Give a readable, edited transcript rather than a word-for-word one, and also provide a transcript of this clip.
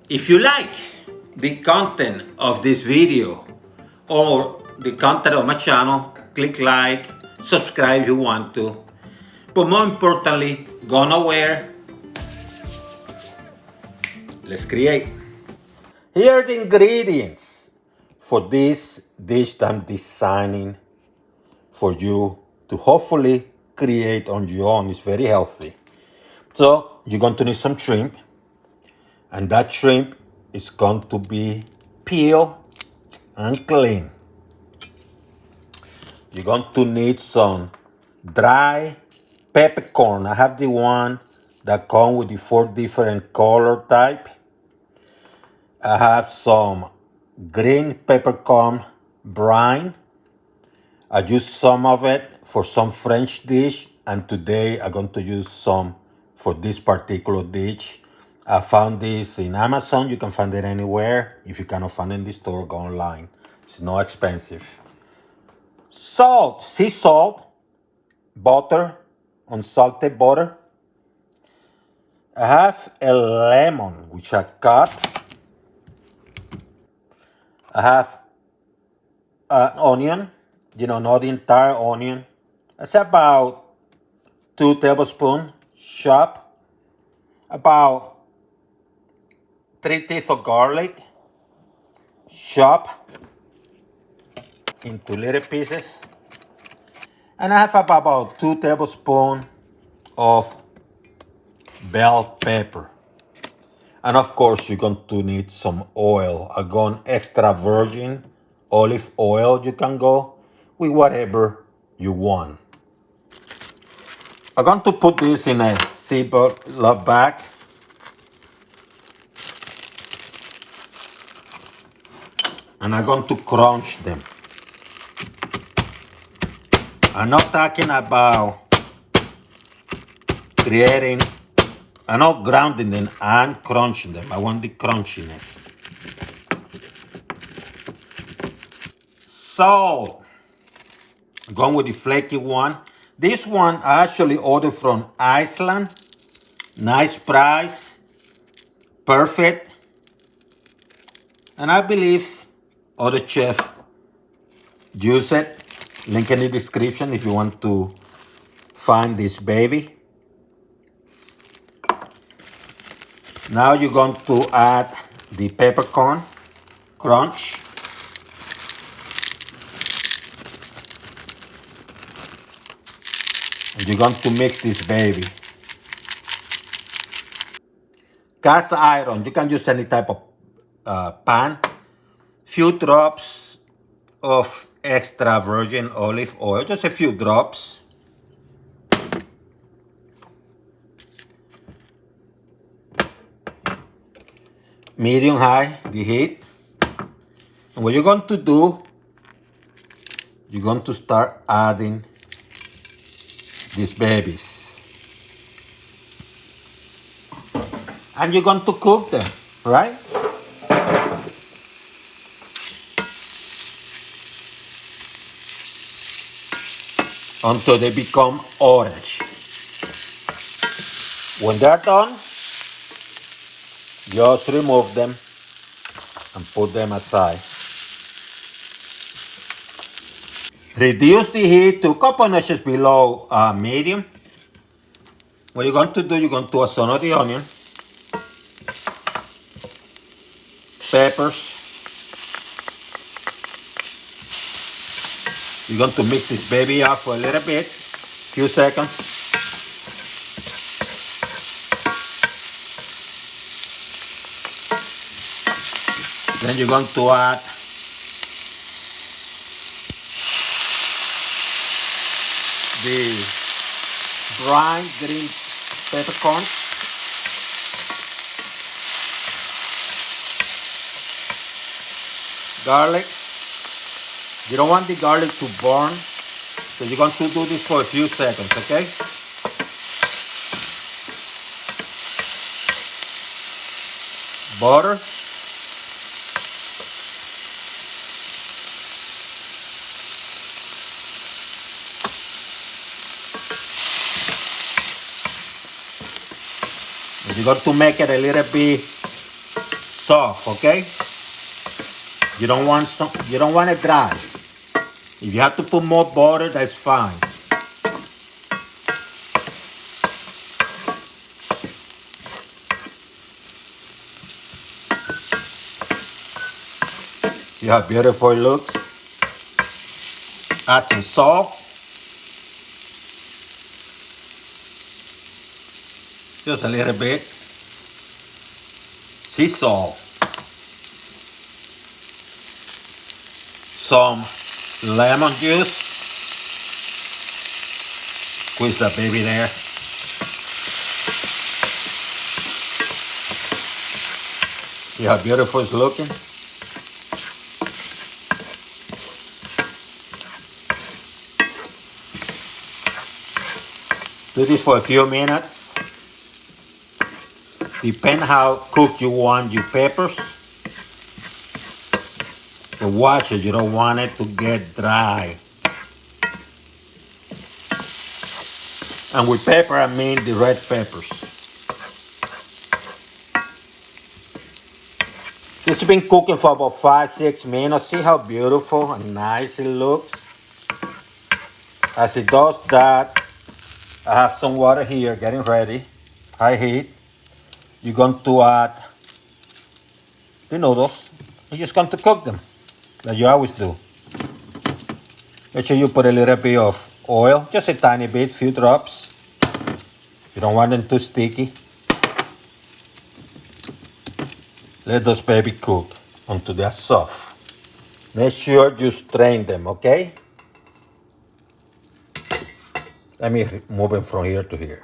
If you like the content of this video or the content of my channel, click like, subscribe if you want to. But more importantly, go nowhere. Let's create. Here are the ingredients for this dish that I'm designing for you to hopefully create on your own. It's very healthy. So you're going to need some shrimp, and that shrimp is going to be peeled and clean. You're going to need some dry peppercorn. I have the one that comes with the 4 different color type. I have some green peppercorn brine. I use some of it for some French dish, and today I'm going to use some for this particular dish. I found this in Amazon. You can find it anywhere. If you cannot find it in the store, go online. It's not expensive. Salt, sea salt, butter, unsalted butter. I have a lemon, which I cut. I have an onion, not the entire onion. That's about 2 tablespoons chopped. About 3 teeth of garlic, chopped into little pieces. And I have about 2 tablespoons of bell pepper. And of course, you're going to need some oil. I'm going extra virgin olive oil. You can go with whatever you want. I'm going to put this in a Ziploc bag. And I'm going to crunch them. I'm not talking about I'm not grounding them, I'm crunching them. I want the crunchiness. So, I'm going with the flaky one. This one I actually ordered from Iceland. Nice price, perfect. And I believe other chefs use it. Link in the description if you want to find this baby. Now you're going to add the peppercorn crunch. And you're going to mix this baby. Cast iron, you can use any type of pan. Few drops of extra virgin olive oil, just a few drops. Medium high, the heat. And what you're going to do, you're going to start adding these babies. And you're going to cook them, right? Until they become orange. When they're done, just remove them and put them aside. Reduce the heat to a couple notches below medium. What you're going to do, you're going to assault the onion, peppers. You're going to mix this baby up for a little bit, few seconds. Then you're going to add the brined green peppercorns. Garlic. You don't want the garlic to burn, so you're going to do this for a few seconds, okay? Butter. And you're going to make it a little bit soft, okay? You don't want it dry. If you have to put more butter, that's fine. See how beautiful it looks? Add some salt. Just a little bit. Sea salt. Some lemon juice. Squeeze that baby there. See how beautiful it's looking? Do this for a few minutes. Depend how cooked you want your peppers. To watch it, you don't want it to get dry. And with pepper, I mean the red peppers. This has been cooking for about 5-6 minutes. See how beautiful and nice it looks? As it does that, I have some water here getting ready. High heat. You're going to add the noodles. You're just going to cook them like you always do. Make sure you put a little bit of oil, just a tiny bit, few drops. You don't want them too sticky. Let those baby cook until they're soft. Make sure you strain them, okay? Let me move them from here to here.